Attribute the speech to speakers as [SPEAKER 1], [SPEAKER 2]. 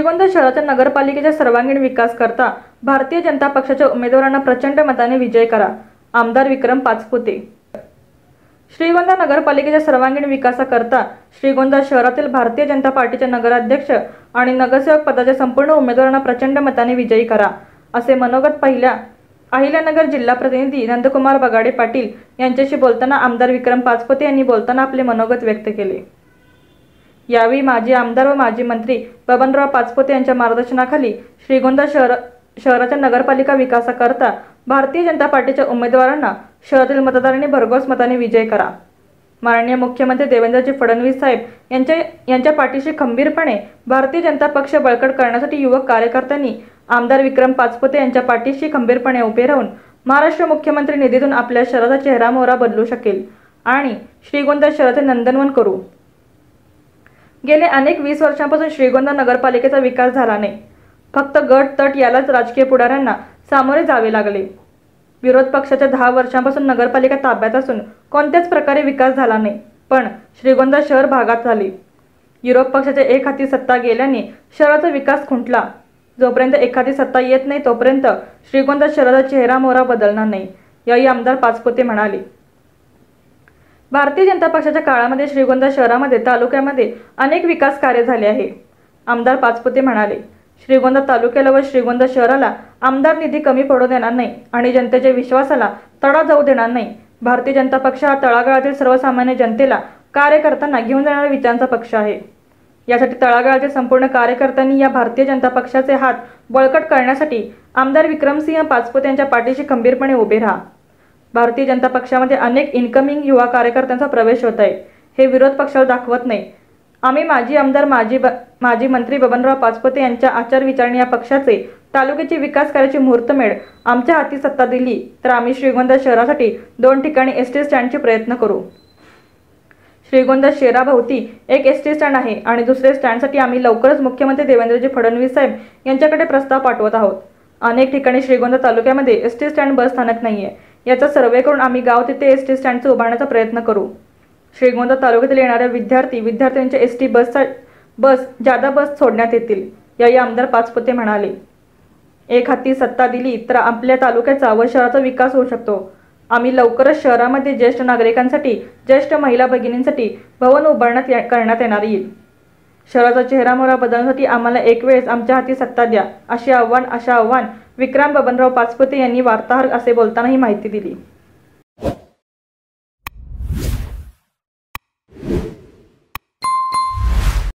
[SPEAKER 1] श्रीगोंदा शहराच्या नगरपालिकेच्या सर्वांगीण विकास करता भारतीय जनता पक्षाच्या उमेदवारांना प्रचंड मताने विजय करा। आमदार विक्रम पाचपुते। श्रीगोंदा नगरपालिकेच्या सर्वांगीण विकासाकरता श्रीगोंदा शहरातील भारतीय जनता पार्टीच्या नगराध्यक्ष आणि नगरसेवक पदाच्या संपूर्ण उमेदवारांना प्रचंड मताने विजयी करा, असे मनोगत पहिल्या अहिल्यानगर जिल्हा प्रतिनिधी नंदकुमार बगाडे पाटील यांच्याशी बोलताना आमदार विक्रम पाचपुते यांनी बोलताना आपले मनोगत व्यक्त केले। यावेळी माजी आमदार व माजी मंत्री बबनराव पाचपुते यांच्या मार्गदर्शनाखाली श्रीगोंदा शहराच्या नगरपालिका विकासाकरता भारतीय जनता पार्टीच्या उमेदवारांना शहरातील मतदारांनी भरघोस मताने विजय करा। माननीय मुख्यमंत्री देवेंद्रजी फडणवीस साहेब यांच्या पाठीशी खंबीरपणे भारतीय जनता पक्ष बळकट करण्यासाठी युवक कार्यकर्त्यांनी आमदार विक्रम पाचपुते यांच्या पाठीशी खंबीरपणे उभे राहून महाराष्ट्र मुख्यमंत्री निधीतून आपल्या शहराचा चेहरामोहरा बदलू शकेल आणि श्रीगोंदा शहराचे नंदनवन करू। गेले अनेक 20 वर्षांपासून श्रीगोंदा नगरपालिकेचा विकास झाला नाही। फक्त गट तट यालाच राजकीय पुढाऱ्यांना सामोरे जावे लागले। विरोध पक्षाच्या 10 वर्षांपासून नगरपालिका ताब्यात असून कोणत्याच प्रकारे विकास झाला नाही, पण श्रीगोंदा शहर भागात झाले। विरोध पक्षाच्या एक हाती सत्ता गेल्याने शहराचा विकास खुंटला। जोपर्यंत एखादी सत्ता येत नाही तोपर्यंत श्रीगोंदा शहराचा चेहरा मोहरा बदलणार नाही, याही आमदार पाचपुते म्हणाले। भारतीय जनता पक्षाच्या काळामध्ये श्रीगोंदा शहरामध्ये तालुक्यामध्ये अनेक विकास कार्य झाले आहे। आमदार पाचपुते म्हणाले, श्रीगोंदा तालुक्याला व श्रीगोंदा शहराला आमदार निधी कमी पडू देणार नाही आणि जनतेच्या विश्वासाला तडा जाऊ देणार नाही। भारतीय जनता पक्ष हा तळागाळातील सर्वसामान्य जनतेला कार्यकर्त्यांना घेऊन जाणारा विचारांचा पक्ष आहे। यासाठी तळागाळातील संपूर्ण कार्यकर्त्यांनी या भारतीय जनता पक्षाचे हात बळकट करण्यासाठी आमदार विक्रमसिंह पाचपुते यांच्या पाठीशी खंबीरपणे उभे राहा। भारतीय जनता पक्षामध्ये अनेक इनकमिंग युवा कार्यकर्त्यांचा प्रवेश होत आहे, हे विरोध पक्षाला दाखवत नाही। आम्ही माजी आमदार माजी मंत्री बबनराव पाचपुते यांच्या आचार विचाराने या पक्षाचे तालुक्याची विकास कार्याची मुहूर्तमेढ आमच्या हाती सत्ता दिली तर आम्ही श्रीगोंदा शहरासाठी 2 ठिकाणी एसटी स्टँडचे प्रयत्न करू। श्रीगोंदा शहराभोवती एक एसटी स्टँड आहे आणि दुसरे स्टँडसाठी आम्ही लवकरच मुख्यमंत्री देवेंद्रजी फडणवीस साहेब यांच्याकडे प्रस्ताव पाठवत आहोत। अनेक ठिकाणी श्रीगोंदा तालुक्यामध्ये एसटी स्टँड बस स्थानक नाहीये, याचा सर्वे करून आम्ही गाव तिथे एसटी स्टँडचे उभारण्याचा प्रयत्न करू। श्रीगोंदा तालुक्यातील येणाऱ्या विद्यार्थ्यांच्या एसटी जादा बस सोडण्यात येतील, याही आमदार पाचपुते म्हणाले। एक हाती सत्ता दिली तर आपल्या तालुक्याचा व शहराचा विकास होऊ शकतो। आम्ही लवकरच शहरामध्ये ज्येष्ठ नागरिकांसाठी, ज्येष्ठ महिला भगिनींसाठी भवन उभारण्यात करण्यात येणार येईल। शहराचा चेहरामोहरा बदलण्यासाठी आम्हाला एक वेळेस आमच्या हाती सत्ता द्या, असे आव्हान विक्रम बबनराव पाचपुते यांनी वार्ताहर असे बोलताना ही माहिती दिली।